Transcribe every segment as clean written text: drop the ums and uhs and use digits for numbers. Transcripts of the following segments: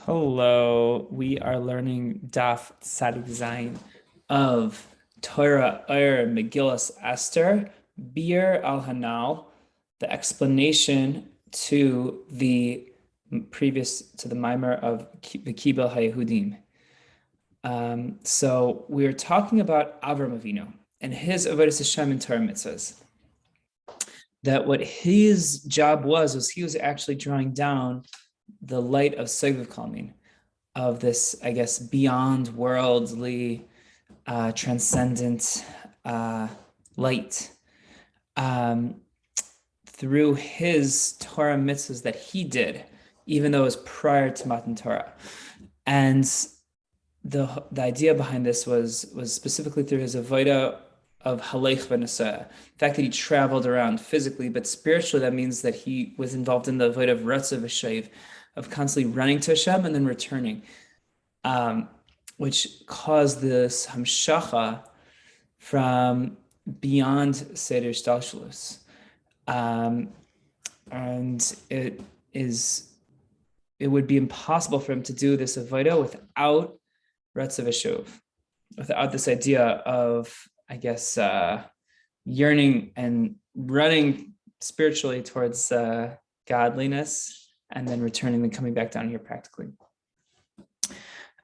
Hello, we are learning Daf Tzadik Zayin of Torah Ohr Megillas Esther, Bir al Hanal, the explanation to the mimer of the Kibel HaYehudim. So we're talking about Avraham Avinu and his avodas Hashem in Torah mitzvahs. That what his job was he was actually drawing down the light of sobeb, of this, I guess, beyond worldly, transcendent light, through his Torah mitzvahs that he did, even though it was prior to Matan Torah. And the idea behind this was specifically through his avodah of halech v'naseh, the fact that he traveled around physically, but spiritually that means that he was involved in the avodah of Retsoo ושוב, of constantly running to Hashem and then returning, which caused this hamshacha from beyond Seder Shtalshelus. And it would be impossible for him to do this avodah without Retsoo ושוב, without this idea of, I guess, yearning and running spiritually towards godliness, and then returning and coming back down here practically.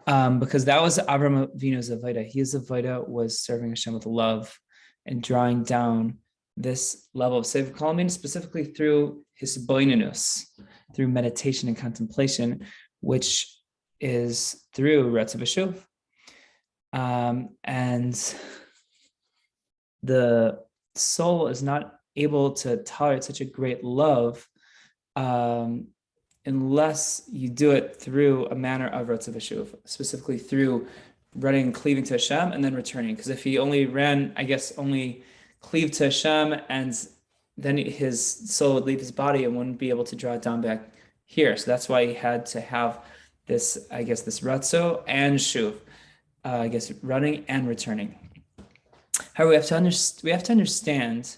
Because that was Avraham Avinu's avodah. His avodah was serving Hashem with love and drawing down this level of sobeb, specifically through his boinenus, through meditation and contemplation, which is through Retsoo ושוב. And the soul is not able to tolerate such a great love unless you do it through a manner of Retsoo ושוב, specifically through running and cleaving to Hashem and then returning. Because if he only ran, I guess, only cleaved to Hashem, and then his soul would leave his body and wouldn't be able to draw it down back here. So that's why he had to have this, I guess, this Retsoo and shuv, I guess, running and returning. However, we have to understand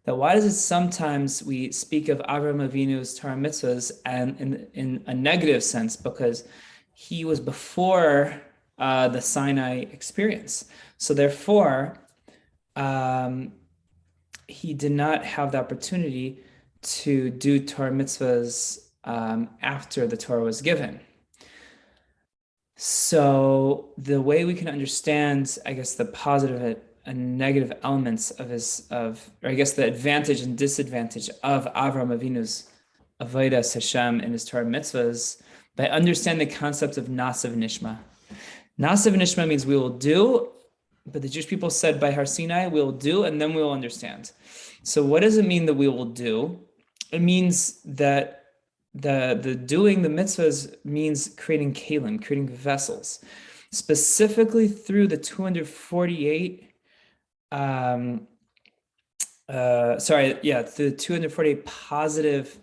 that why does it sometimes we speak of Avraham Avinu's Torah mitzvahs and in a negative sense, because he was before the Sinai experience. So therefore, he did not have the opportunity to do Torah mitzvahs after the Torah was given. So the way we can understand, I guess, the positive and negative elements of or I guess the advantage and disadvantage of Avraham Avinu's avodas Hashem in his Torah mitzvahs, by understanding the concept of na'sa wnishma. Na'sa wnishma means we will do, but the Jewish people said by Har Sinai, we will do, and then we will understand. So what does it mean that we will do? It means that the doing the mitzvahs means creating kelim, creating vessels, specifically through the 248 through the 248 positive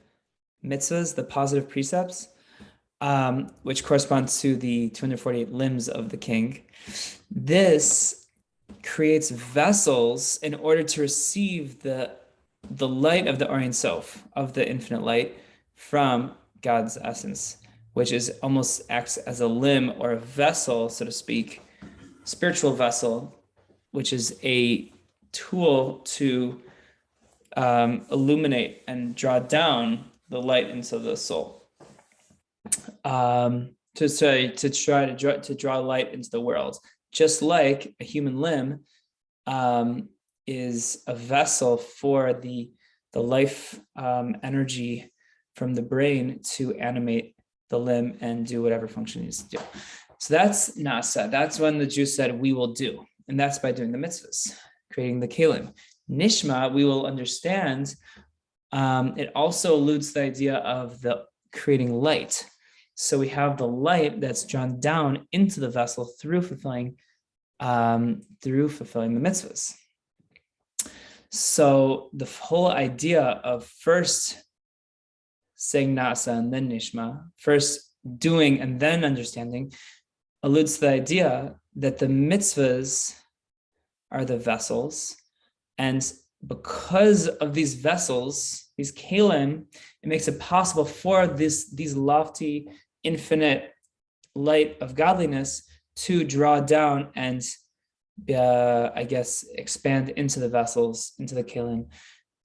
mitzvahs, the positive precepts, which correspond to the 248 limbs of the king. This creates vessels in order to receive the light of the Or Ein Sof, of the infinite light, from God's essence, which is almost acts as a limb or a vessel, so to speak, spiritual vessel, which is a tool to illuminate and draw down the light into the soul, to try to draw light into the world. Just like a human limb is a vessel for the life energy from the brain to animate the limb and do whatever function it needs to do. So that's na'sa. That's when the Jews said, we will do. And that's by doing the mitzvahs, creating the kelim. Nishma, we will understand, it also alludes to the idea of the creating light. So we have the light that's drawn down into the vessel through fulfilling the mitzvahs. So the whole idea of first saying na'sa and then nishma, first doing and then understanding, alludes to the idea that the mitzvahs are the vessels, and because of these vessels, these kelim, it makes it possible for these lofty, infinite light of godliness to draw down and expand into the vessels, into the kelim.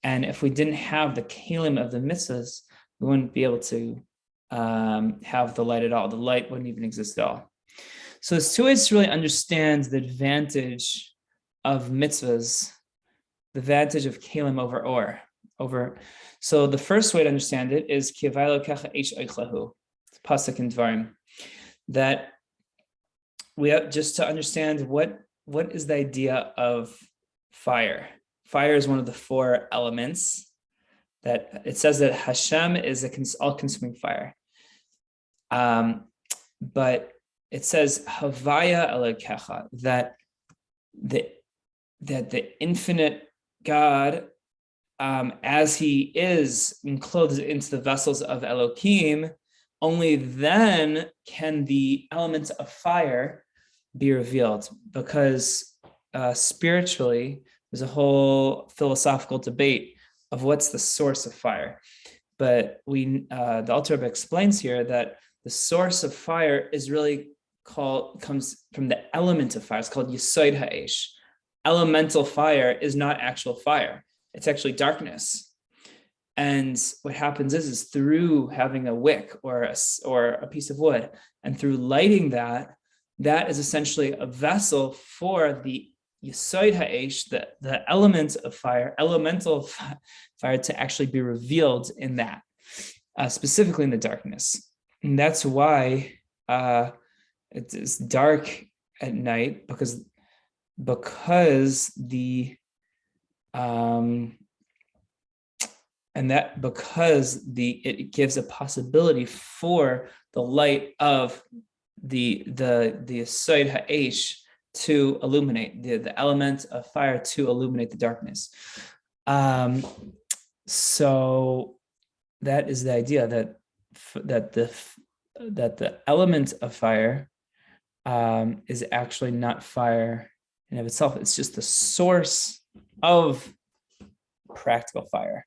And if we didn't have the kelim of the mitzvahs, we wouldn't be able to have the light at all. The light wouldn't even exist at all. So there's two ways to really understand the advantage of mitzvahs, the advantage of kelim over or. So the first way to understand it is pasuk in Dvarim, that we have just to understand what is the idea of fire. Fire is one of the four elements that it says that Hashem is an all-consuming fire. But it says Havaya Elokecha, that the infinite God, as he is enclosed into the vessels of Elohim, only then can the elements of fire be revealed, because spiritually there's a whole philosophical debate of what's the source of fire. But the Alter Rebbe explains here that the source of fire is really comes from the element of fire. It's called Yesod Ha'esh. Elemental fire is not actual fire. It's actually darkness. And what happens is through having a wick or a piece of wood, and through lighting that is essentially a vessel for the Yesod Ha'esh, the element of fire, elemental fire, to actually be revealed in that, specifically in the darkness. And that's why it is dark at night, because it gives a possibility for the light of the Yesod Ha'esh to illuminate, the element of fire to illuminate the darkness. So that is the idea that the element of fire is actually not fire in of itself. It's just the source of practical fire.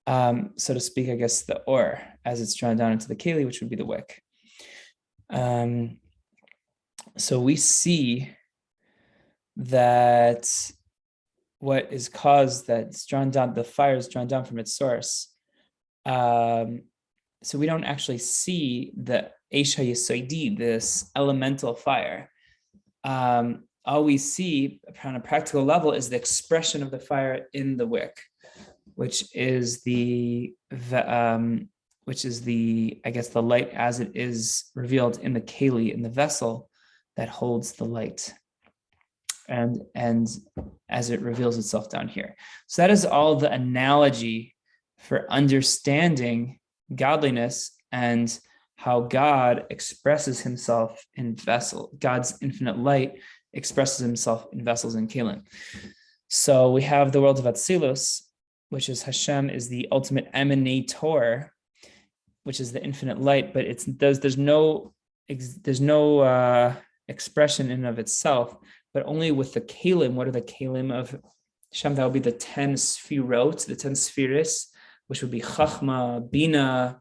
So to speak, I guess the Ohr, as it's drawn down into the keli, which would be the wick. So we see that what is caused, that it's drawn down, the fire is drawn down from its source. So we don't actually see the Eish HaYesodi, this elemental fire. All we see on a practical level is the expression of the fire in the wick, which is the light as it is revealed in the keli, in the vessel that holds the light, and as it reveals itself down here. So that is all the analogy for understanding godliness and how God expresses himself in vessel. God's infinite light expresses himself in vessels and kelim. So we have the world of Atzilus, which is Hashem is the ultimate emanator, which is the infinite light, but there's no expression in and of itself, but only with the kelim. What are the kelim of Hashem? That would be the 10 sfirot, the 10 spheres, which would be Chachma, Bina,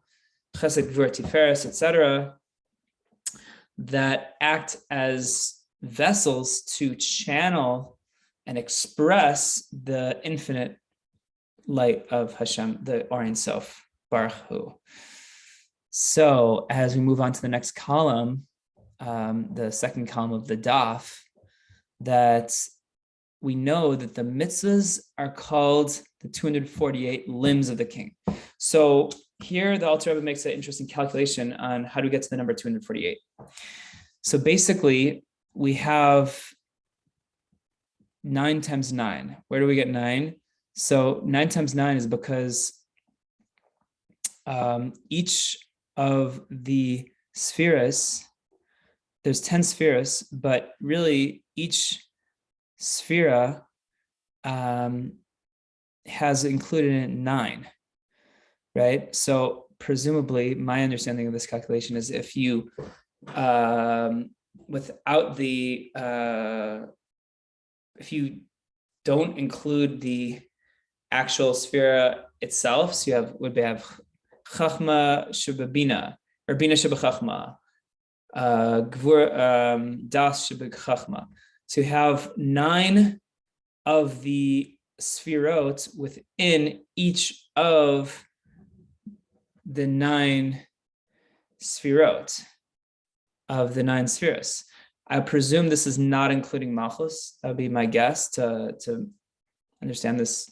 Chesed, Gvur, Tiferes, etc., that act as vessels to channel and express the infinite light of Hashem, the Or Ein Sof, Baruch Hu. So as we move on to the next column, the second column of the daf, that we know that the mitzvahs are called the 248 limbs of the king. So here the Alter Rebbe makes an interesting calculation on how to get to the number 248. So basically we have 9 times 9. Where do we get 9? So 9 times 9 is because each of the spheres, there's 10 spheres, but really each sphera has included in it 9, right? So presumably my understanding of this calculation is if you, without the, if you don't include the actual sphera itself, so you would have Chachma Sheba Bina, or Bina Sheba Chachma, das shebechachma. So you have 9 of the sfirot within each of the 9 sfirot of the 9 spheres. I presume this is not including malchus. That would be my guess to understand this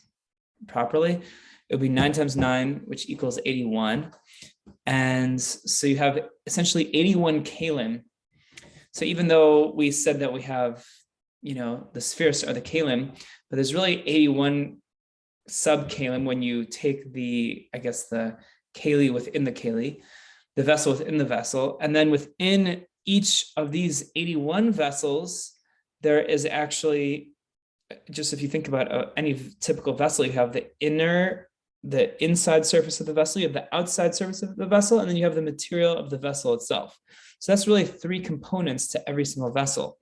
properly. It would be 9 times 9, which equals 81. And so you have essentially 81 kalim. So even though we said that we have, the spheres are the kalim, but there's really 81 sub-kalim when you take the keli within the keli, the vessel within the vessel. And then within each of these 81 vessels, there is actually, just if you think about any typical vessel, you have the inside surface of the vessel, you have the outside surface of the vessel, and then you have the material of the vessel itself. So that's really 3 components to every single vessel,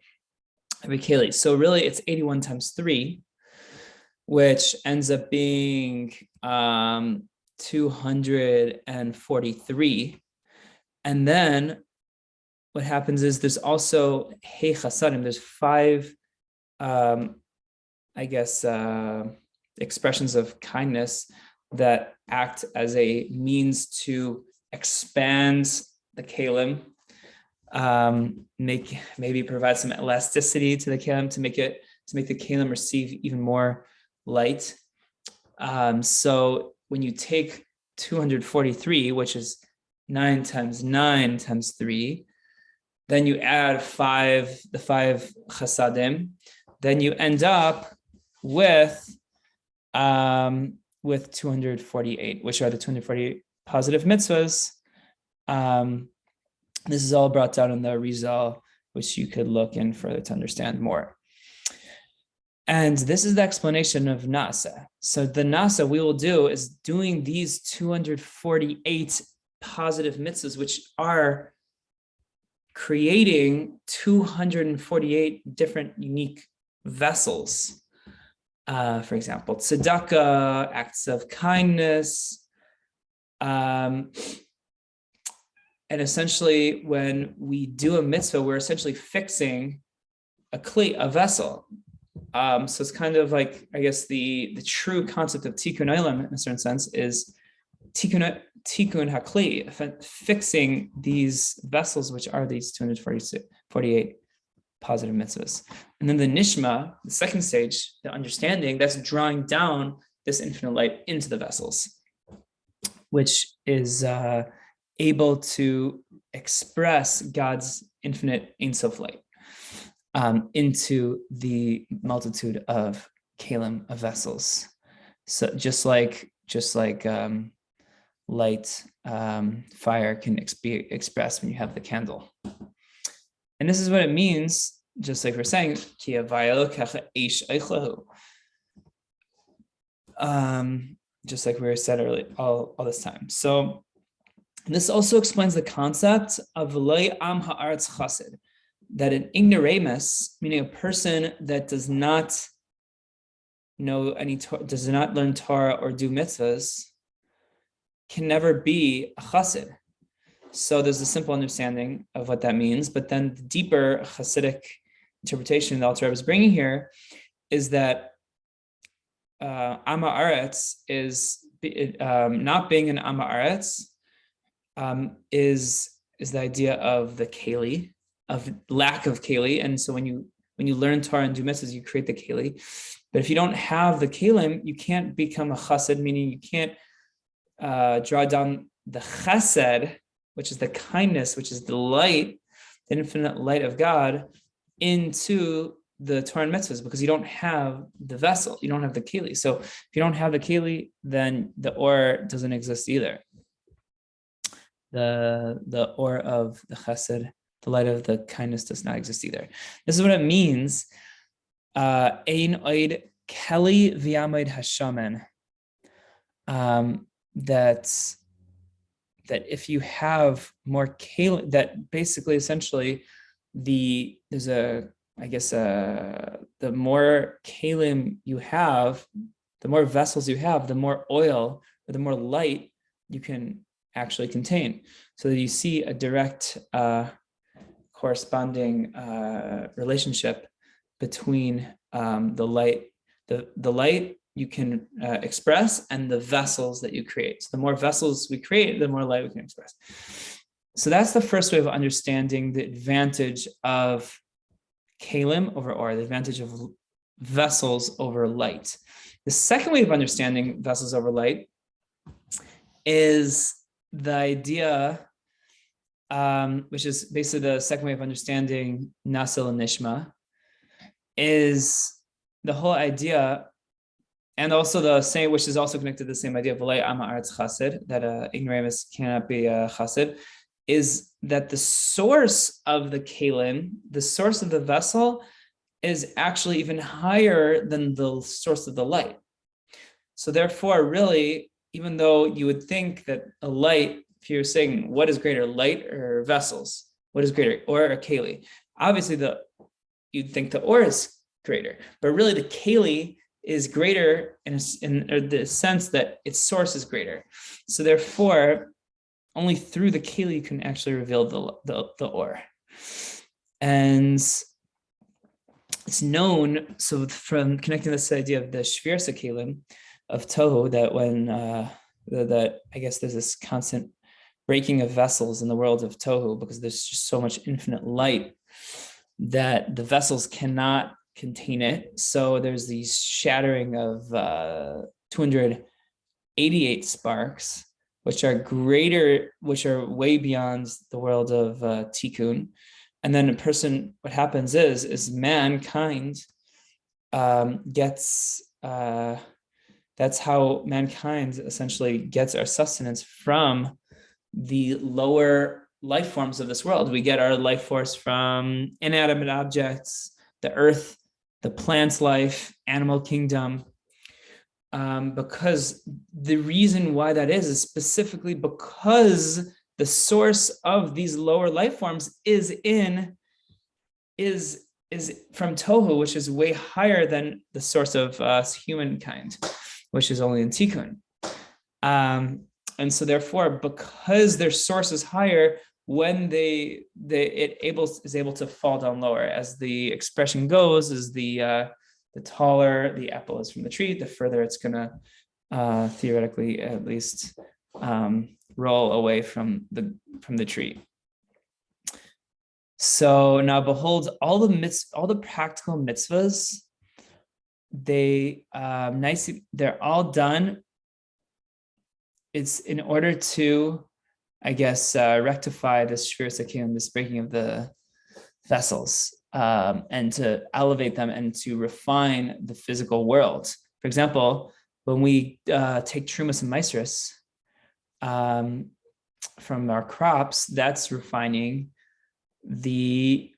every keli. So really it's 81 times 3, which ends up being 243. And then what happens is there's also hey chasadim, there's 5 expressions of kindness that act as a means to expand the kalim, maybe provide some elasticity to the kalim to make the kalim receive even more light. So when you take 243, which is 9 times 9 times 3, then you add the 5 chasadim, then you end up with 248, which are the 248 positive mitzvahs. This is all brought down in the Rizal, which you could look in further to understand more. And this is the explanation of na'asa. So the na'asa we will do is doing these 248 positive mitzvahs, which are creating 248 different unique vessels. For example, tzedakah, acts of kindness. And essentially, when we do a mitzvah, we're essentially fixing a vessel. So it's kind of like, I guess, the true concept of tikkun olam, in a certain sense, is tikkun hakli, fixing these vessels, which are these 248 positive mitzvahs. And then the nishma, the second stage, the understanding, that's drawing down this infinite light into the vessels, which is able to express God's infinite Ein Sof light into the multitude of kalim, of vessels. So just like light, fire can be expressed when you have the candle. And this is what it means, just like we're saying, just like we were said earlier, all this time. So this also explains the concept of loy am haaretz chassid, that an ignoramus, meaning a person that does not know does not learn Torah or do mitzvahs, can never be a chassid. So there's a simple understanding of what that means, but then the deeper Hasidic interpretation that Alter Rebbe is bringing here is that Am Haaretz is not being an Am Haaretz is the idea of the keli, of lack of keli, and so when you learn Torah and do mitzvahs, you create the keli. But if you don't have the kelim, you can't become a chassid, meaning you can't draw down the chesed, which is the kindness, which is the light, the infinite light of God, into the Torah and mitzvahs, because you don't have the vessel, you don't have the keli. So if you don't have the keli, then the Ohr doesn't exist either. The Ohr of the chesed, the light of the kindness, does not exist either. This is what it means. Ein oid keli v'yamoid hashamen. That if you have more kalim, that basically essentially the more kalim you have, the more vessels you have, the more oil or the more light you can actually contain. So that you see a direct corresponding relationship between the light, the light you can express, and the vessels that you create. So the more vessels we create, the more light we can express. So that's the first way of understanding the advantage of kalim over or, the advantage of vessels over light. The second way of understanding vessels over light is the idea, which is basically the second way of understanding na'asa ňnשמעף, is the whole idea, and also the same, which is also connected to the same idea of v'lo am ha'aretz chassid, that ignoramus cannot be chassid, is that the source of the kalim, the source of the vessel, is actually even higher than the source of the light. So therefore, really, even though you would think that a light, if you're saying what is greater, light or vessels, what is greater, or a keli? Obviously, you'd think the or is greater, but really the keli is greater in the sense that its source is greater. So therefore, only through the keli you can actually reveal the or. And it's known, so from connecting this idea of the shvirsa kelim of tohu, that when that I guess there's this constant breaking of vessels in the world of tohu, because there's just so much infinite light that the vessels cannot contain it. So there's these shattering of 288 sparks, which are greater, which are way beyond the world of tikkun. And then what happens is mankind gets, that's how mankind essentially gets our sustenance from the lower life forms of this world. We get our life force from inanimate objects, the earth, the plant's life, animal kingdom, because the reason why that is specifically because the source of these lower life forms is from tohu, which is way higher than the source of us humankind, which is only in tikkun. And so therefore, because their source is higher, when it is able to fall down lower, as the expression goes, is the taller the apple is from the tree, the further it's gonna theoretically at least roll away from the tree. So now behold, all the practical mitzvahs, they're all done. It's in order to, I guess, rectify this shvirsa kelim, this breaking of the vessels, and to elevate them and to refine the physical world. For example, when we take trumas and maasros from our crops, that's refining the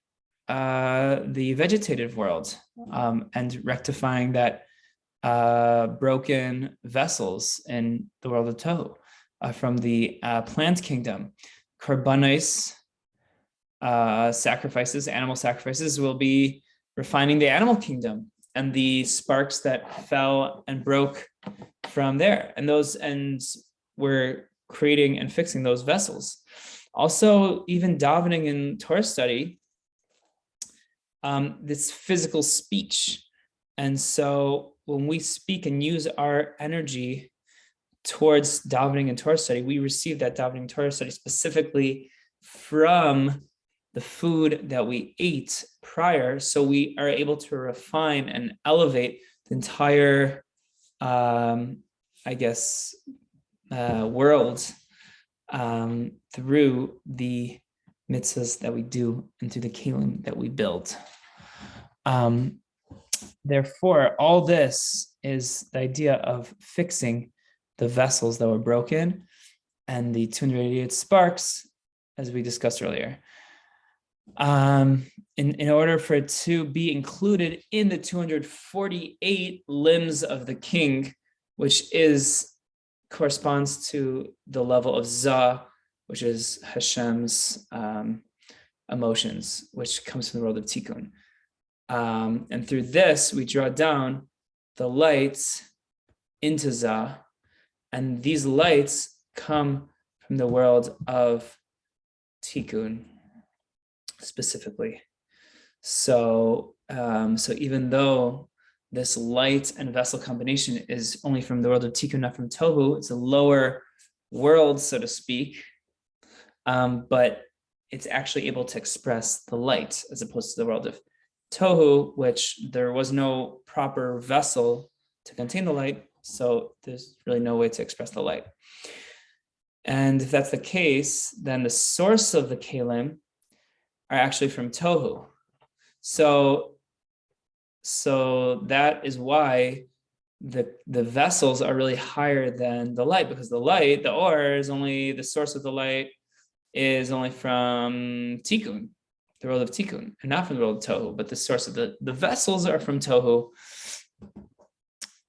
vegetative world, and rectifying that broken vessels in the world of tohu. From the plant kingdom, korbanos, sacrifices, animal sacrifices, will be refining the animal kingdom and the sparks that fell and broke from there, and we're creating and fixing those vessels. Also, even davening in Torah study, this physical speech, and so when we speak and use our energy towards davening and Torah study, we receive that davening and Torah study specifically from the food that we ate prior, so we are able to refine and elevate the entire, world through the mitzvahs that we do and through the kelim that we build. Therefore, all this is the idea of fixing the vessels that were broken and the 288 sparks, as we discussed earlier. In order for it to be included in the 248 limbs of the king, which corresponds to the level of Zah, which is Hashem's emotions, which comes from the world of tikkun. And through this, we draw down the lights into Zah, and these lights come from the world of tikkun. specifically. So, so even though this light and vessel combination is only from the world of tikkun, not from tohu, it's a lower world, so to speak, but it's actually able to express the light as opposed to the world of tohu, which there was no proper vessel to contain the light, so there's really no way to express the light. And if that's the case, then the source of the kelim are actually from tohu. So that is why the vessels are really higher than the light, because the light, the Ohr, is only, the source of the light is only from tikkun, the world of tikkun, and not from the world of tohu, but the source of the vessels are from tohu.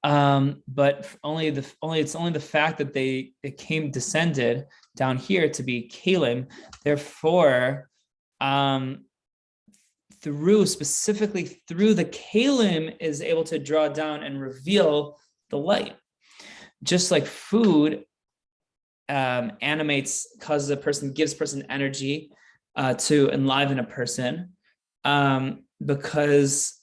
But it's only the fact that it descended down here to be kelim, therefore specifically through the kelim is able to draw down and reveal the light. Just like food animates, causes a person, gives person energy to enliven a person, because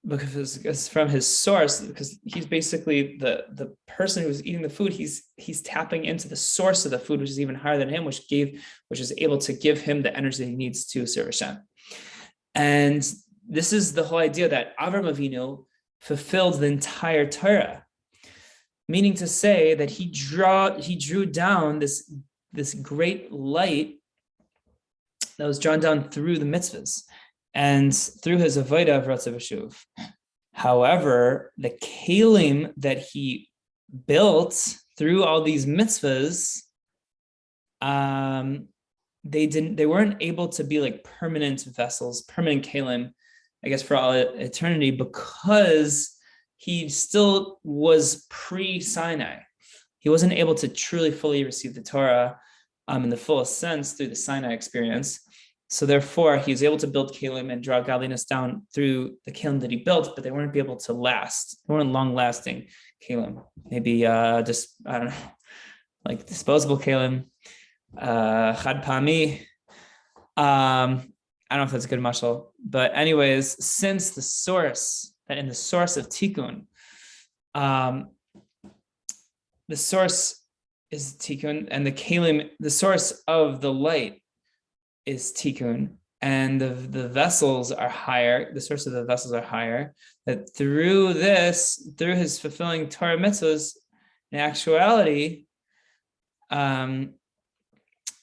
it's from his source, because he's basically the person who's eating the food, he's tapping into the source of the food, which is even higher than him, which is able to give him the energy he needs to serve Hashem. And this is the whole idea that Avraham Avinu fulfilled the entire Torah, meaning to say that he drew down this great light that was drawn down through the mitzvahs and through his avodah of Brtzoo ושוב. However, the kelim that he built through all these mitzvahs, they weren't able to be like permanent vessels, permanent kelim, I guess, for all eternity, because he still was pre-Sinai. He wasn't able to truly fully receive the Torah in the fullest sense through the Sinai experience. So therefore, he was able to build kelim and draw godliness down through the kelim that he built, but they weren't able to last. They weren't long-lasting kelim. Maybe just, I don't know, like disposable kelim, chad pami. I don't know if that's a good mashal, but anyways, since the source of tikkun, the source is tikkun, and the kelim, the source of the light is tikkun, and the vessels are higher, the source of the vessels are higher, that through his fulfilling Torah mitzvahs, in actuality,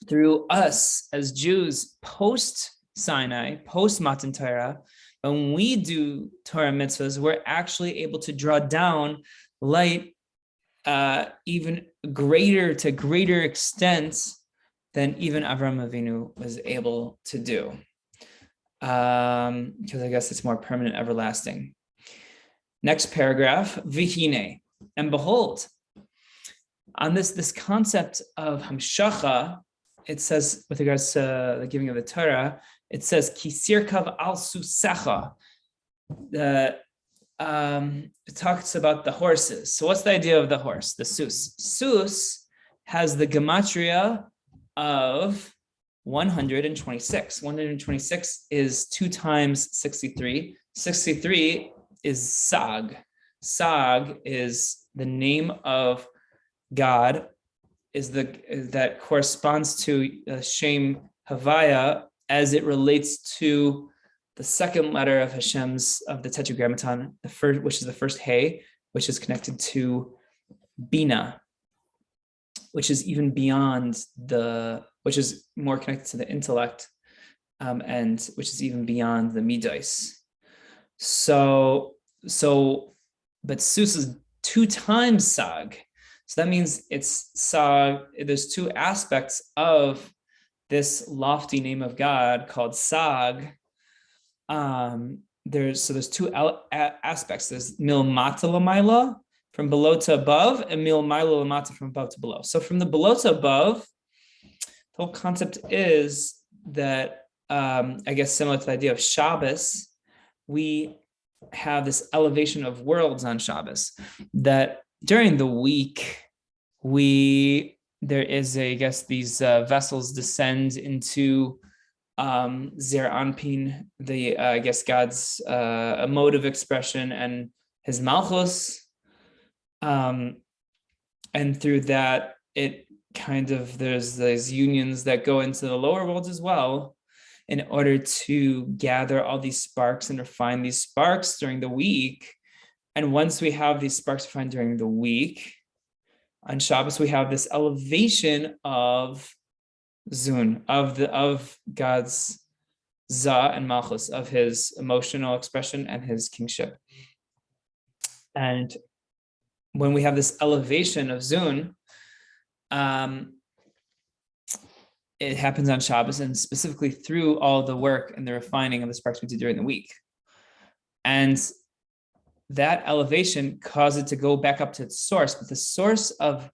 through us as Jews post-Sinai, post-Matan Torah, when we do Torah mitzvahs, we're actually able to draw down light even to greater extent than even Avraham Avinu was able to do. Because I guess it's more permanent, everlasting. Next paragraph, v'hine, and behold, on this concept of hamshacha, it says, with regards to the giving of the Torah, it says, kisirkav al susecha. It talks about the horses. So what's the idea of the horse, the sus? Sus has the gematria of 126. 126 is 2 times 63. 63 is Sag. Sag is the name of God, that corresponds to Shem Havaya as it relates to the second letter of Hashem's, of the Tetragrammaton, which is the first Hey, which is connected to Bina, which is even beyond which is more connected to the intellect, and which is even beyond the Midas. But Sus is 2 times Sag. So that means it's Sag. There's 2 aspects of this lofty name of God called Sag. There's 2 aspects. There's milmata l'mayla, from below to above, and milmayla l'mata, from above to below. So from the below to above, the whole concept is that, I guess similar to the idea of Shabbos, we have this elevation of worlds on Shabbos, that during the week, there is these vessels descend into Zer Anpin, the I guess God's emotive expression, and his malchus, and through that it kind of there's these unions that go into the lower worlds as well, in order to gather all these sparks and refine these sparks during the week. And once we have these sparks refined during the week, on Shabbos we have this elevation of Zun, of God's Za and Malchus, of his emotional expression and his kingship. And when we have this elevation of Zun, it happens on Shabbos, and specifically through all the work and the refining of the sparks we do during the week. And that elevation caused it to go back up to its source, but the source of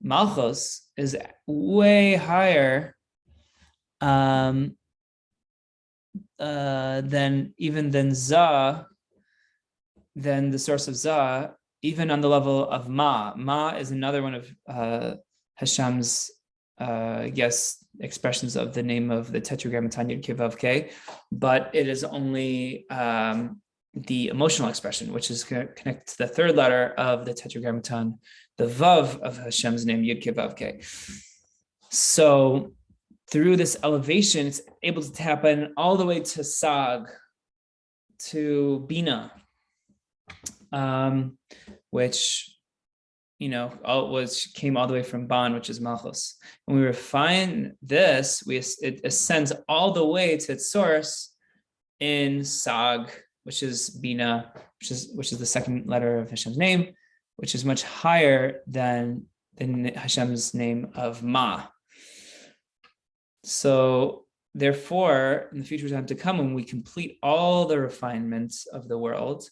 Malchus is way higher than Za, than the source of Za, even on the level of Ma. Ma is another one of Hashem's expressions of the name of the tetragrammaton Yud Kei Vav Kei, but it is only the emotional expression, which is connected to the third letter of the tetragrammaton, the Vav of Hashem's name, Yud Kei Vav Kei. So through this elevation, it's able to tap in all the way to Sag, to Bina, which came all the way from Ban, which is Malchus. When we refine this, it ascends all the way to its source in Sag, which is Bina, which is the second letter of Hashem's name, which is much higher than Hashem's name of Ma. So therefore, in the future time to come, when we complete all the refinements of the world,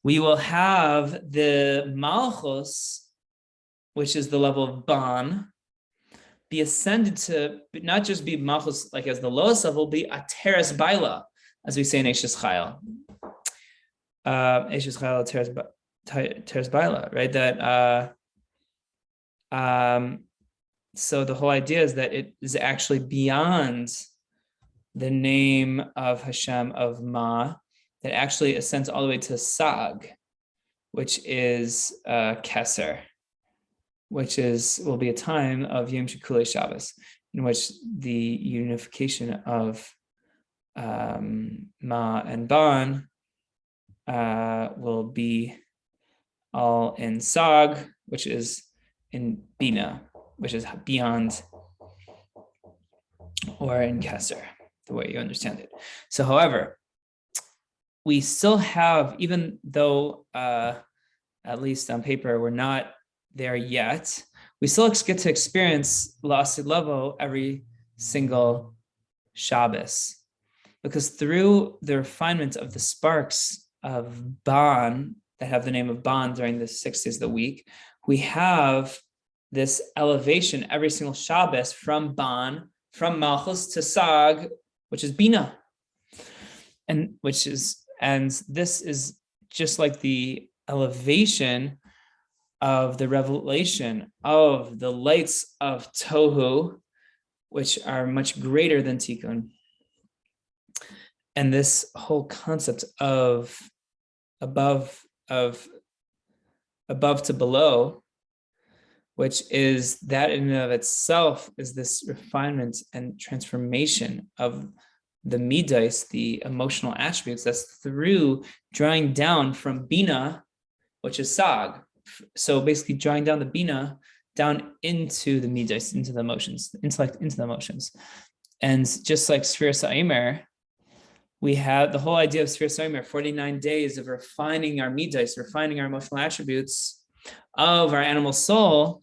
we will have the Malchus, which is the level of Ban, be ascended to not just be Malchus like as the lowest level, be a teres baila, as we say in Eshes Chayil. Eshes Chayil teres baila, right? That so the whole idea is that it is actually beyond the name of Hashem of Ma, that actually ascends all the way to Sag, which is Keser, which will be a time of Yom Shekule Shabbos, in which the unification of Ma and Ban will be all in Sag, which is in Bina, which is beyond, or in Keser, the way you understand it. So, however, we still have, even though at least on paper we're not there yet, we still get to experience L'Asid Levo every single Shabbos, because through the refinement of the sparks of Ban that have the name of Ban during the 6 days of the week, we have this elevation every single Shabbos from Ban, from Malchus to Sag, which is Bina, and this is just like the elevation of the revelation of the lights of Tohu, which are much greater than Tikkun. And this whole concept of above to below, which is that in and of itself is this refinement and transformation of the midas, the emotional attributes, that's through drawing down from Bina, which is Sag. So basically drawing down the Bina down into the midas, into the emotions, intellect into the emotions. And just like Sfira Sa'imer, we have the whole idea of Sfira Sa'imer, 49 days of refining our midas, refining our emotional attributes of our animal soul.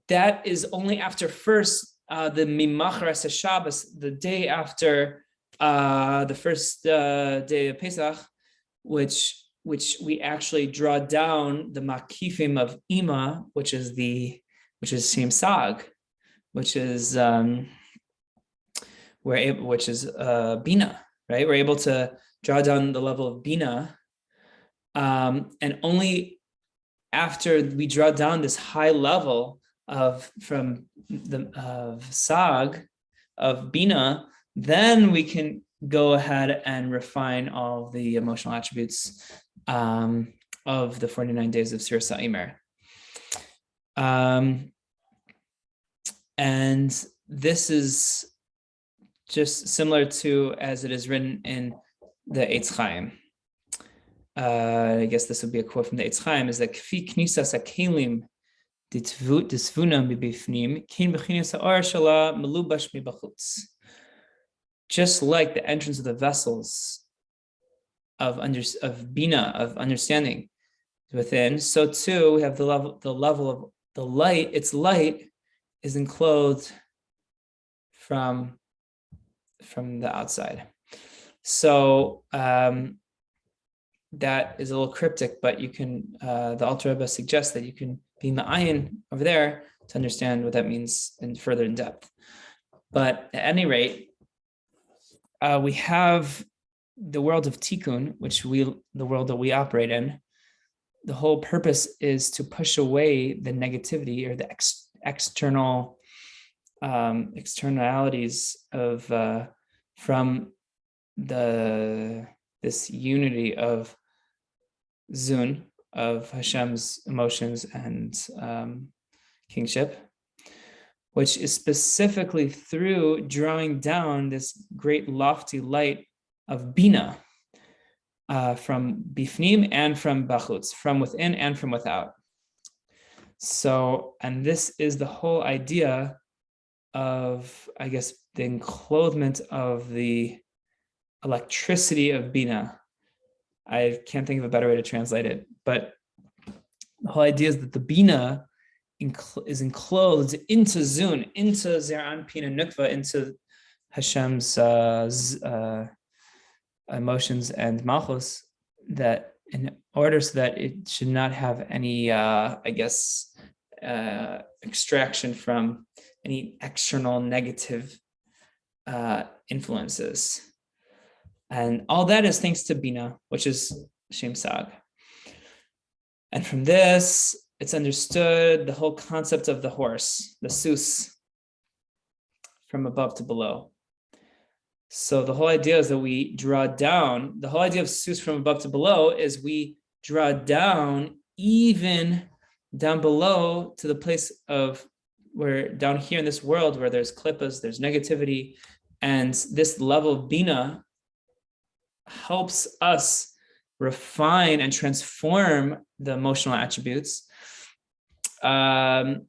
That is only after first the Mimachras Shabbos, the day after the first day of Pesach, which we actually draw down the Makifim of Ima, which is Shem Sag, which is Bina, right? We're able to draw down the level of Bina, and only after we draw down this high level of Sag, of Bina, then we can go ahead and refine all the emotional attributes of the 49 days of Sir Sa'imer. And this is just similar to as it is written in the Eitz Chaim. I guess this would be a quote from the Eitz Chaim, is that Kfi knisas hakelim disvuna mibifnim kin b'chinas ha'or shala melubash mibachutz. Just like the entrance of the vessels of bina, of understanding within, so too we have the level of the light. Its light is enclosed from the outside. So that is a little cryptic, but you can, the Alter Rebbe suggests that you can be ma'ayin over there to understand what that means further in depth. But at any rate, we have the world of tikkun, the world that we operate in. The whole purpose is to push away the negativity or the externalities of from this unity of Zun, of Hashem's emotions and kingship, which is specifically through drawing down this great lofty light of Bina from Bifnim and from Bachutz, from within and from without. So, and this is the whole idea of, I guess, the enclothement of the electricity of Bina. I can't think of a better way to translate it, but the whole idea is that the Bina is enclosed into Zun, into Zeran Pina Nukva, into Hashem's emotions and Malchus, that in order so that it should not have any, extraction from any external negative influences. And all that is thanks to Bina, which is Shem Sag. And from this, it's understood the whole concept of the horse, the sus, from above to below. So the whole idea is that we draw down, the whole idea of sus from above to below is we draw down even down below to the place of where down here in this world where there's klippas, there's negativity, and this level of Bina helps us refine and transform the emotional attributes as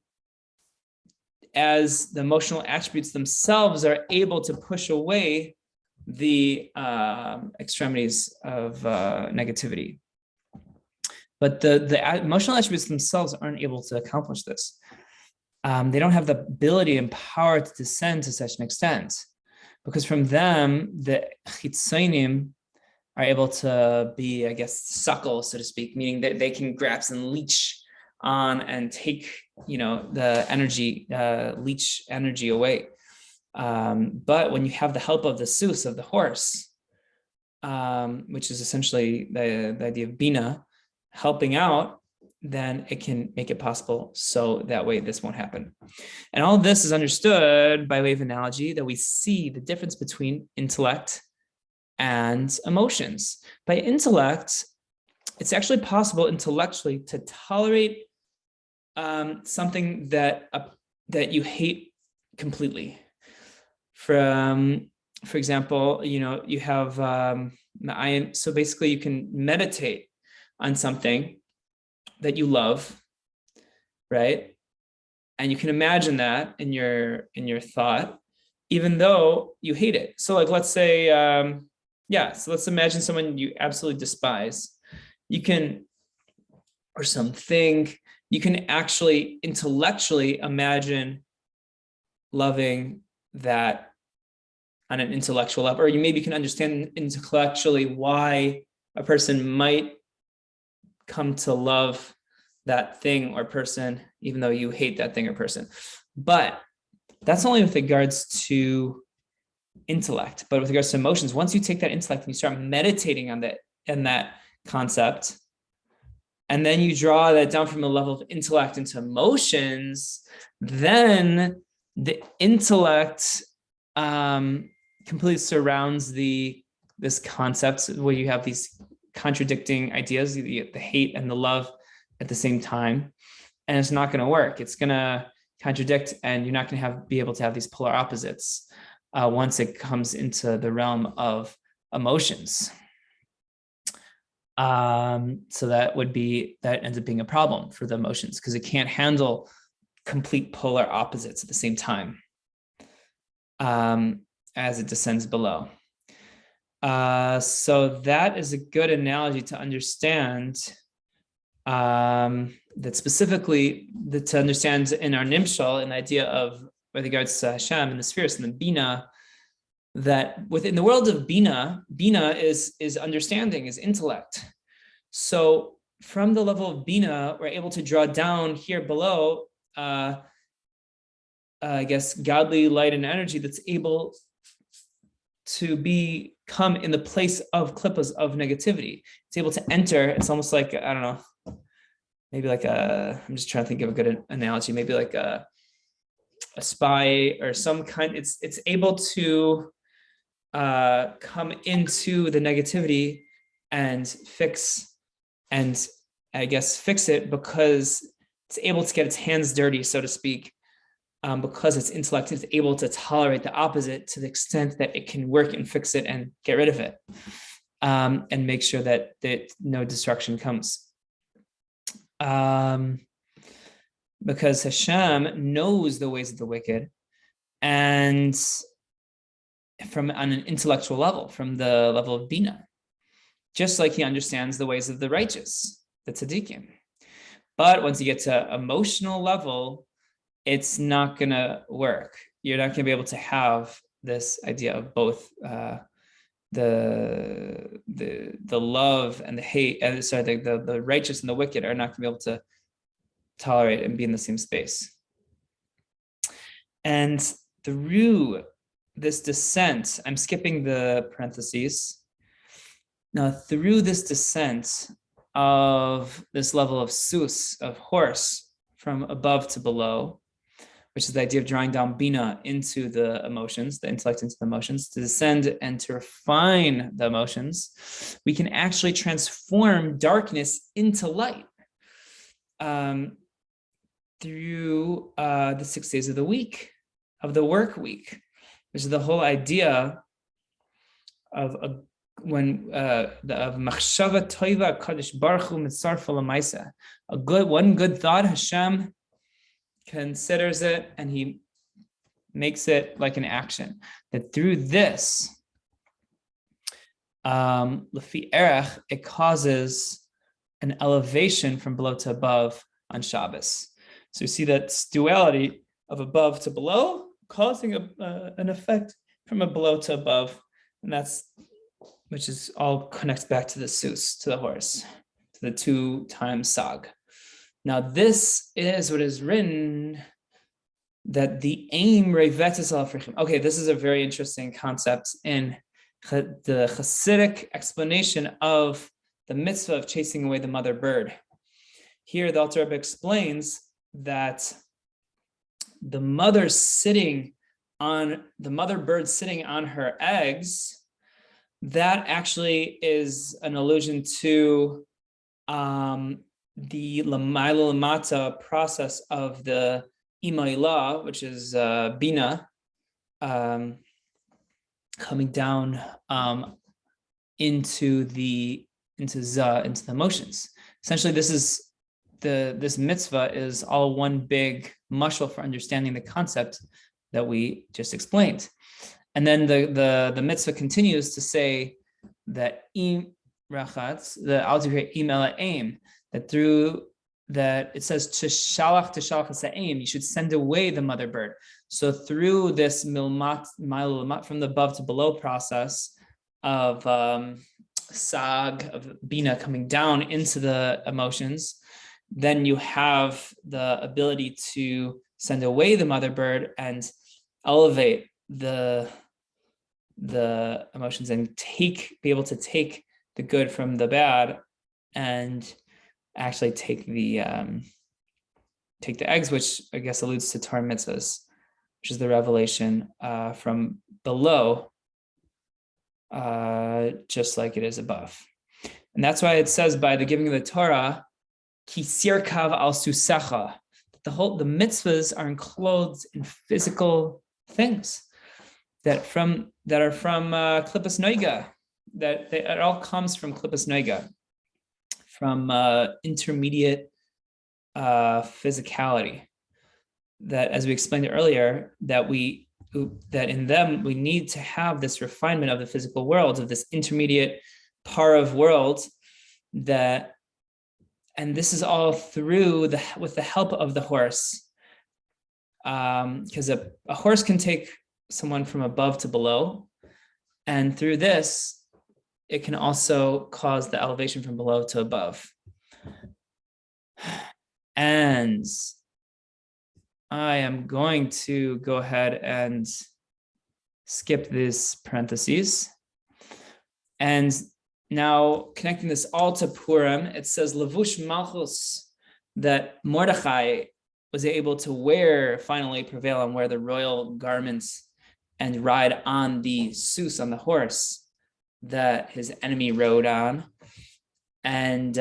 the emotional attributes themselves are able to push away the extremities of negativity. But the emotional attributes themselves aren't able to accomplish this. They don't have the ability and power to descend to such an extent, because from them, the chitzonim are able to be, I guess, suckle, so to speak, meaning that they can grasp and leech on and take, the energy, leech energy away. But when you have the help of the sus, of the horse, which is essentially the idea of Bina, helping out, then it can make it possible so that way this won't happen. And all of this is understood by way of analogy that we see the difference between intellect and emotions. By intellect, it's actually possible intellectually to tolerate something that you hate completely. For example, you have so basically you can meditate on something that you love, right? And you can imagine that in your thought, even though you hate it. So like, let's say, so let's imagine someone you absolutely despise. You can actually intellectually imagine loving that on an intellectual level, or you maybe can understand intellectually why a person might come to love that thing or person, even though you hate that thing or person. But that's only with regards to intellect. But with regards to emotions, once you take that intellect and you start meditating on that concept, and then you draw that down from a level of intellect into emotions, then the intellect completely surrounds this concept where you have these contradicting ideas, the hate and the love at the same time, and it's not going to work. It's going to contradict, and you're not going to be able to have these polar opposites once it comes into the realm of emotions. So that ends up being a problem for the emotions because it can't handle complete polar opposites at the same time as it descends below. So that is a good analogy to understand that specifically to understand in our nimshal, an idea of with regards to Hashem and the spheres and the bina, that within the world of bina is understanding, is intellect. So from the level of bina, we're able to draw down here below, I guess, godly light and energy that's able to come in the place of klippas of negativity. It's able to enter. It's almost like, I don't know, maybe like I'm just trying to think of a good analogy, maybe like a spy or some kind. It's able to come into the negativity and fix it because it's able to get its hands dirty, so to speak, because its intellect is able to tolerate the opposite to the extent that it can work and fix it and get rid of it, and make sure that no destruction comes. Because Hashem knows the ways of the wicked, and on an intellectual level, from the level of bina, just like he understands the ways of the righteous, the tzaddikim. But once you get to emotional level, it's not going to work. You're not going to be able to have this idea of both the love and the hate. The righteous and the wicked are not going to be able to tolerate and be in the same space. And through this descent, I'm skipping the parentheses. Now, through this descent of this level of sus, of horse, from above to below, which is the idea of drawing down bina into the emotions, the intellect into the emotions, to descend and to refine the emotions, we can actually transform darkness into light through the 6 days of the week, of the work week, which is the whole idea of machshava toiva kadosh baruch hu mitzarfa l'maisa. One good thought, Hashem considers it and he makes it like an action. That through this, lefi erech, it causes an elevation from below to above on Shabbos. So you see that duality of above to below, causing an effect from a below to above, and which is all connects back to the sus, to the horse, to the 2 times sag. Now this is what is written, that the aim revetes al frichem. Okay, this is a very interesting concept in the Hasidic explanation of the mitzvah of chasing away the mother bird. Here the Alter Rebbe explains that the mother bird sitting on her eggs, that actually is an allusion to the Lamaila Lamata process of the Imailah, which is Bina, coming down into the emotions. Essentially, this mitzvah is all one big mashal for understanding the concept that we just explained. And then the mitzvah continues to say that im rachatz, the Alter im ela aim, that through that it says tishalach aim, you should send away the mother bird. So through this milmat from the above to below process of sag, of bina coming down into the emotions, then you have the ability to send away the mother bird and elevate the emotions and be able to take the good from the bad and actually take the eggs, which I guess alludes to Torah mitzvahs, which is the revelation from below, just like it is above. And that's why it says by the giving of the Torah, ki sirkav al susecha, the mitzvahs are enclosed in physical things that are from klipas noiga, that it all comes from klipas noiga, from intermediate physicality. That, as we explained earlier, that in them we need to have this refinement of the physical world, of this intermediate parav world, and this is all through with the help of the horse, because a horse can take someone from above to below, and through this it can also cause the elevation from below to above. And I am going to go ahead and skip this parentheses. And now connecting this all to Purim, it says Levush Malchus, that Mordechai was able to finally prevail and wear the royal garments and ride on the sus, on the horse that his enemy rode on. And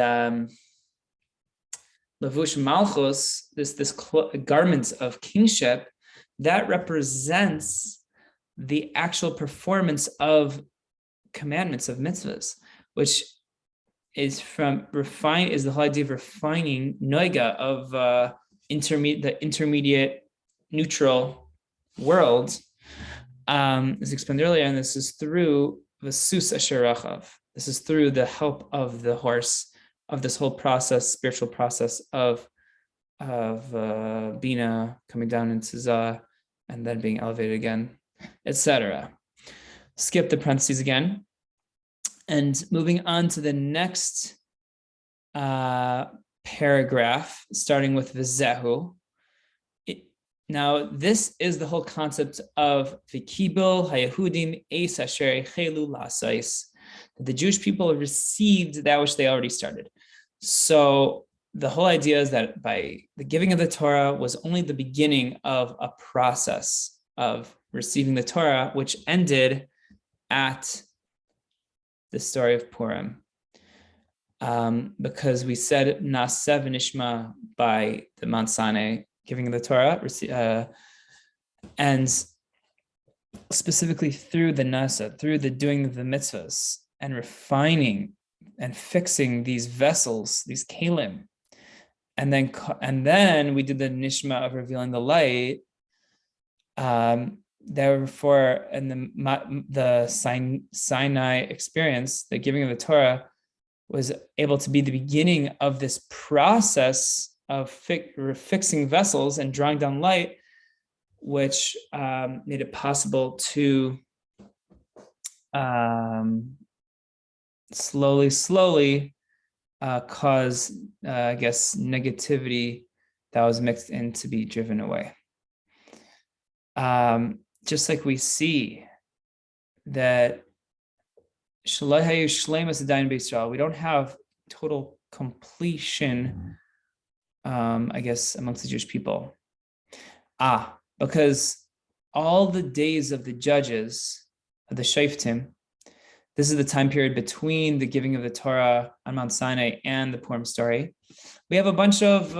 Levush Malchus, this garments of kingship, that represents the actual performance of commandments of mitzvahs, which is the whole idea of refining noiga of the intermediate neutral world, as explained earlier, and this is through the sus asher rachav. This is through the help of the horse, of this whole process, spiritual process of bina coming down into za and then being elevated again, etc. Skip the parentheses again, and moving on to the next paragraph, starting with v'zehu. Now, this is the whole concept of v'kibel hayehudim eis asher echelu la'asais. The Jewish people received that which they already started. So the whole idea is that by the giving of the Torah was only the beginning of a process of receiving the Torah, which ended at the story of Purim. Because we said ňnaseh ňnשמעף by the Mount Sinai, giving of the Torah, and specifically through the nasa, through the doing of the mitzvahs, and refining and fixing these vessels, these kelim, and then we did the nishma of revealing the light. Therefore, in the Sinai experience, the giving of the Torah was able to be the beginning of this process of fixing vessels and drawing down light, which made it possible to slowly cause, I guess, negativity that was mixed in to be driven away. Just like we see that we don't have total completion, I guess, amongst the Jewish people. Because all the days of the judges, of the Shoftim, this is the time period between the giving of the Torah on Mount Sinai and the Purim story. We have a bunch of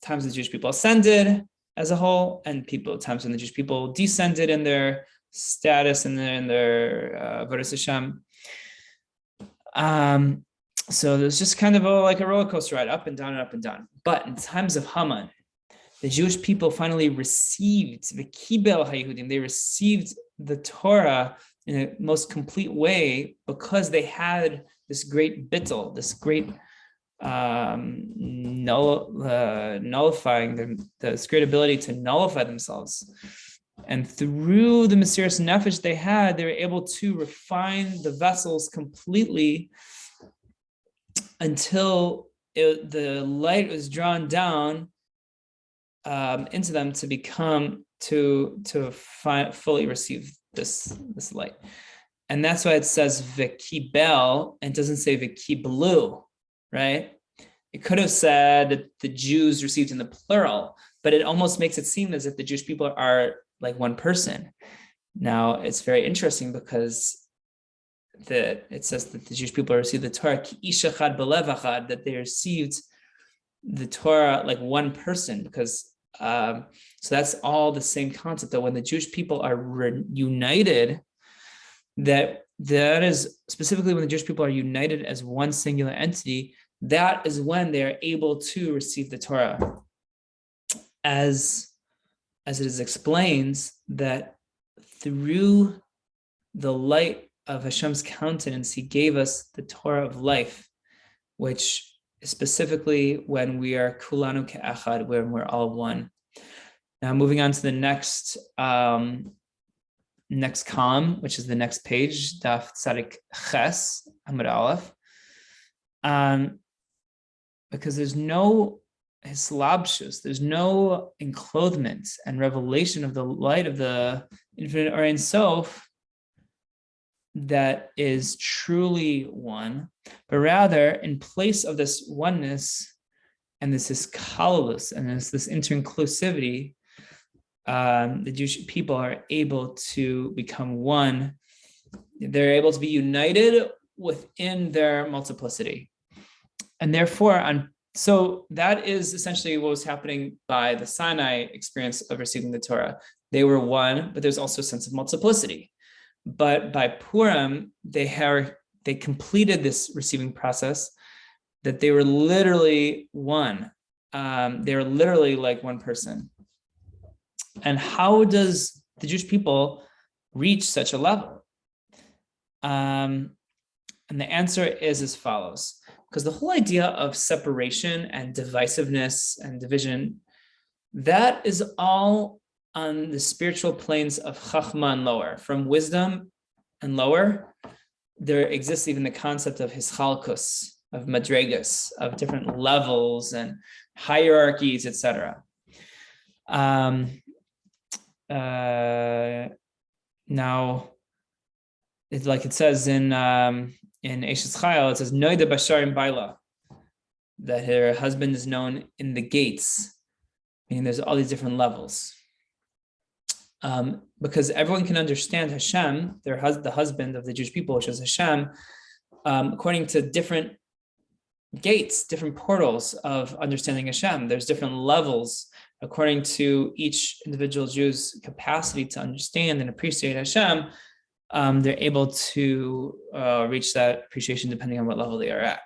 times the Jewish people ascended as a whole, and times when the Jewish people descended in their status and in their Avodas Hashem. So there's just kind of like a roller coaster ride, up and down and up and down. But in times of Haman, the Jewish people finally received the kibel hayehudim. They received the Torah in a most complete way because they had this great bittul, this great nullifying, this great ability to nullify themselves. And through the mysterious nefesh they had, they were able to refine the vessels completely until the light was drawn down into them to become fully receive this light. And that's why it says v'kibel and doesn't say v'kiblu, right? It could have said that the Jews received in the plural, but it almost makes it seem as if the Jewish people are like one person. Now, it's very interesting because it says that the Jewish people received the Torah, that they received the Torah like one person, because so that's all the same concept, that when the Jewish people are united, that is specifically when the Jewish people are united as one singular entity, that is when they are able to receive the Torah. As it is explained, that through the light of Hashem's countenance, he gave us the Torah of life, which is specifically when we are kulanu ke'achad, when we're all one. Now, moving on to the next column, which is the next page, Daf Tzadik Ches Amud Aleph, because there's no hislabshus, there's no enclothement and revelation of the light of the infinite or Ein Sof that is truly one, but rather in place of this oneness and this kalus and this interinclusivity, the Jewish people are able to become one. They're able to be united within their multiplicity. And therefore, so that is essentially what was happening by the Sinai experience of receiving the Torah. They were one, but there's also a sense of multiplicity. But by Purim, they completed this receiving process, that they were literally one. They were literally like one person. And how does the Jewish people reach such a level? And the answer is as follows. Because the whole idea of separation and divisiveness and division, that is all on the spiritual planes of Cahnman lower. From wisdom and lower, there exists even the concept of hischalkus, of madregas, of different levels and hierarchies, etc. Now, it's like it says in Eshes Chayil, it says Noida Basharim Baila, that her husband is known in the gates, meaning there's all these different levels. Because everyone can understand Hashem, the husband of the Jewish people, which is Hashem, according to different gates, different portals of understanding Hashem. There's different levels according to each individual Jew's capacity to understand and appreciate Hashem. They're able to reach that appreciation depending on what level they are at.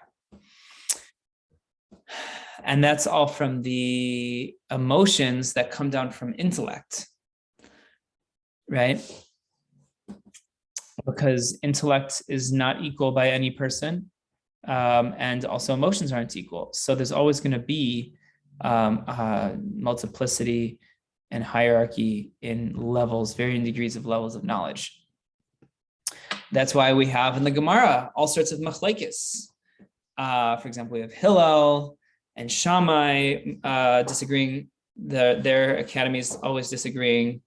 And that's all from the emotions that come down from intellect, right? Because intellect is not equal by any person, and also emotions aren't equal. So there's always going to be multiplicity and hierarchy in levels, varying degrees of levels of knowledge. That's why we have in the Gemara all sorts of machlekes. For example, we have Hillel and Shammai disagreeing. Their academies always disagreeing.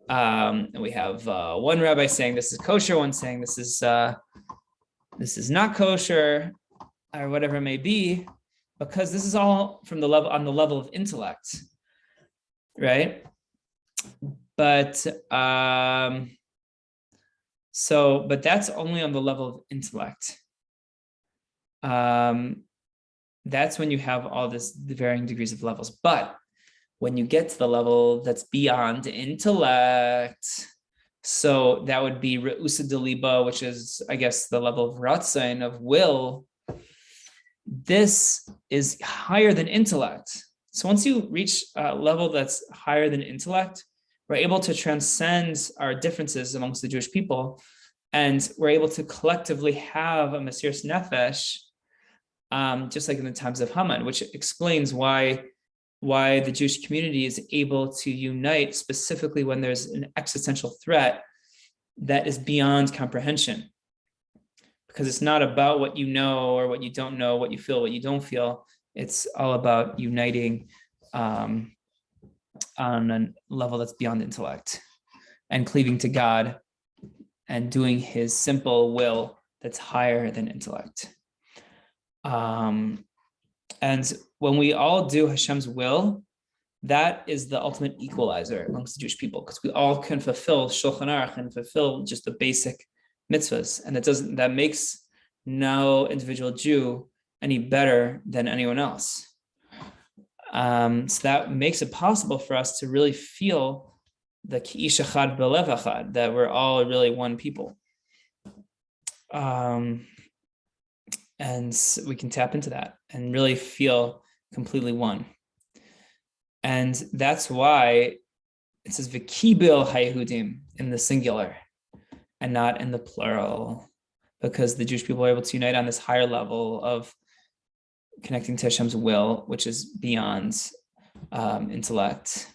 And we have one rabbi saying this is kosher, one saying this is not kosher, or whatever it may be, because this is all from the level of intellect, right? But but that's only on the level of intellect. That's when you have all the varying degrees of levels. But when you get to the level that's beyond intellect, so that would be Re'usa Deliba, which is, I guess, the level of Ratzon, of will. This is higher than intellect. So once you reach a level that's higher than intellect, we're able to transcend our differences amongst the Jewish people, and we're able to collectively have a Mesiras Nefesh, just like in the times of Haman, which explains why the Jewish community is able to unite specifically when there's an existential threat that is beyond comprehension. Because it's not about what you know or what you don't know, what you feel, what you don't feel. It's all about uniting on a level that's beyond intellect and cleaving to God and doing his simple will that's higher than intellect. And when we all do Hashem's will, that is the ultimate equalizer amongst the Jewish people, because we all can fulfill Shulchan Aruch and fulfill just the basic mitzvahs, and that makes no individual Jew any better than anyone else. So that makes it possible for us to really feel the ki'ish echad b'lev echad, that we're all really one people. And we can tap into that and really feel completely one. And that's why it says v'kibil haYehudim in the singular and not in the plural, because the Jewish people are able to unite on this higher level of connecting to Hashem's will, which is beyond intellect.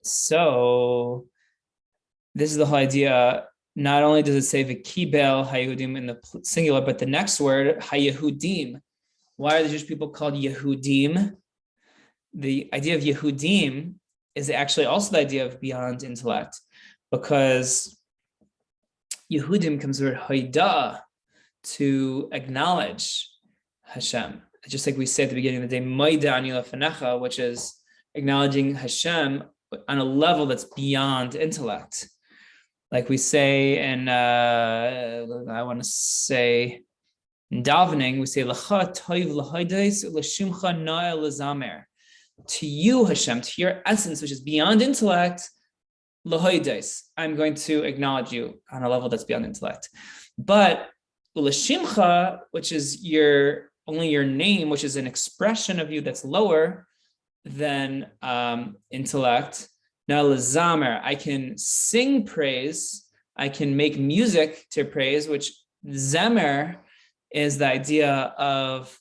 So this is the whole idea. Not only does it say v'kibel haYehudim in the singular, but the next word, haYehudim. Why are the Jewish people called Yehudim? The idea of Yehudim is actually also the idea of beyond intellect, because Yehudim comes from Haidah, to acknowledge Hashem. Just like we say at the beginning of the day, Maida ani lefanecha, which is acknowledging Hashem on a level that's beyond intellect. Like we say in, I want to say, in davening, we say, L'cha toiv l'haydais l'shimcha na'el l'zamer. To you, Hashem, to your essence, which is beyond intellect, l'haydais, I'm going to acknowledge you on a level that's beyond intellect. But l'shimcha, which is only your name, which is an expression of you that's lower than intellect, now l'zamer, I can sing praise, I can make music to praise, which zemer is the idea of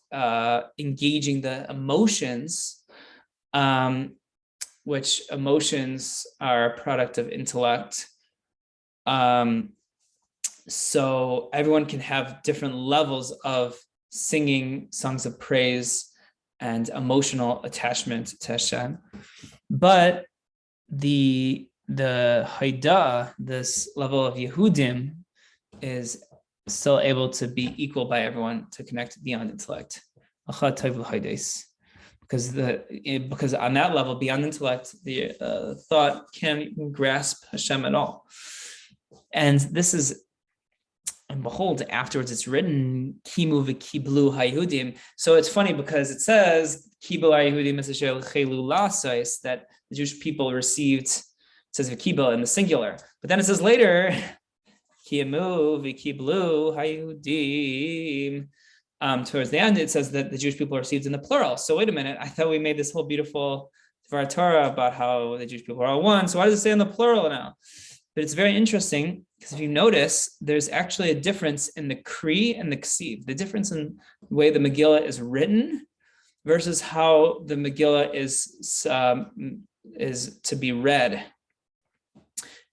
engaging the emotions, which emotions are a product of intellect. So everyone can have different levels of singing songs of praise and emotional attachment to Hashem. But the Haidah, this level of Yehudim, is still able to be equal by everyone, to connect beyond intellect. Because on that level, beyond intellect, the thought can't even grasp Hashem at all. And this is, and behold, afterwards it's written, Kimu v'kiblu haYehudim. So it's funny because it says, Kiblu haYehudim es asher l'chelu lasais, that the Jewish people received, it says v'kibel in the singular. But then it says later, Kimu v'kiblu haYehudim. Towards the end, it says that the Jewish people received in the plural. So wait a minute, I thought we made this whole beautiful Torah about how the Jewish people are all one. So why does it say in the plural now? But it's very interesting, because if you notice, there's actually a difference in the kri and the ksiv, the difference in the way the Megillah is written versus how the Megillah is to be read.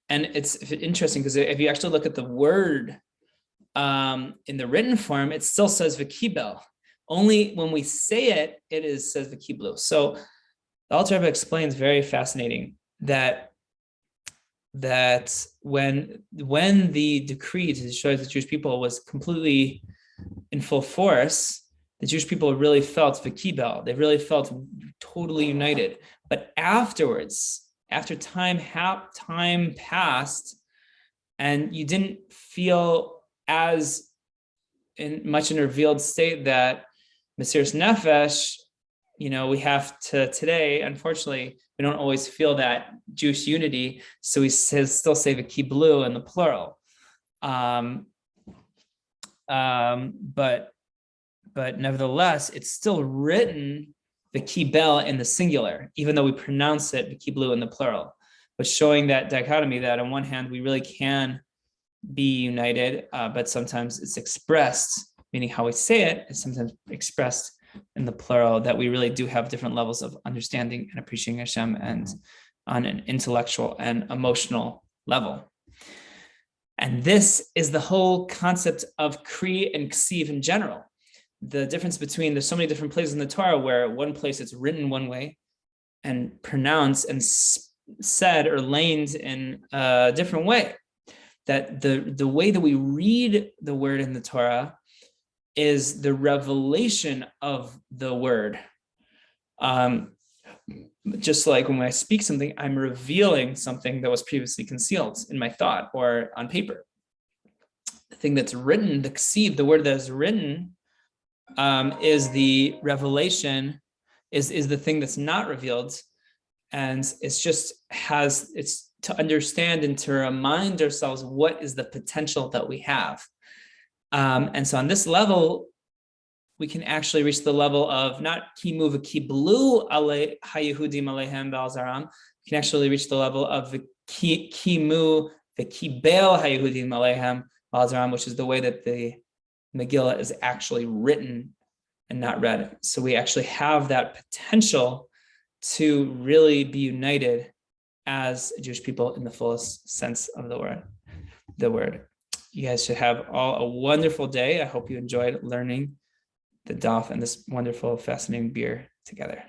And it's interesting because if you actually look at the word in the written form, it still says v'kibel. Only when we say it, says v'kiblu. So the Alter Rebbe explains very fascinating that when the decree to destroy the Jewish people was completely in full force, the Jewish people really felt v'kibel. They really felt totally united. But afterwards, after time passed, and you didn't feel as much in a revealed state that Mesiras Nefesh, we have to today, unfortunately, we don't always feel that Jewish unity, so we still say the kiblu in the plural. But nevertheless, it's still written the kibel in the singular, even though we pronounce it the kiblu in the plural, but showing that dichotomy that on one hand, we really can be united, but sometimes it's expressed, meaning how we say it is sometimes expressed in the plural, that we really do have different levels of understanding and appreciating Hashem, and on an intellectual and emotional level. And this is the whole concept of kri and ksiv in general. The difference between, there's so many different places in the Torah where one place it's written one way and pronounced and said or laned in a different way. That the way that we read the word in the Torah is the revelation of the word. Just like when I speak something, I'm revealing something that was previously concealed in my thought or on paper. The thing that's written, the ksiv, the word that is written, is the revelation, is the thing that's not revealed, and it's to understand and to remind ourselves what is the potential that we have. And so on this level, we can actually reach the level of not kimu v'kiblu ale hayehudim alehem ba'alzaram. We can actually reach the level of the kimu v'kibel hayehudim alehem ba'alzaram, which is the way that the Megillah is actually written and not read. So we actually have that potential to really be united as a Jewish people in the fullest sense of the word. You guys should have all a wonderful day. I hope you enjoyed learning the daf and this wonderful, fascinating beer together.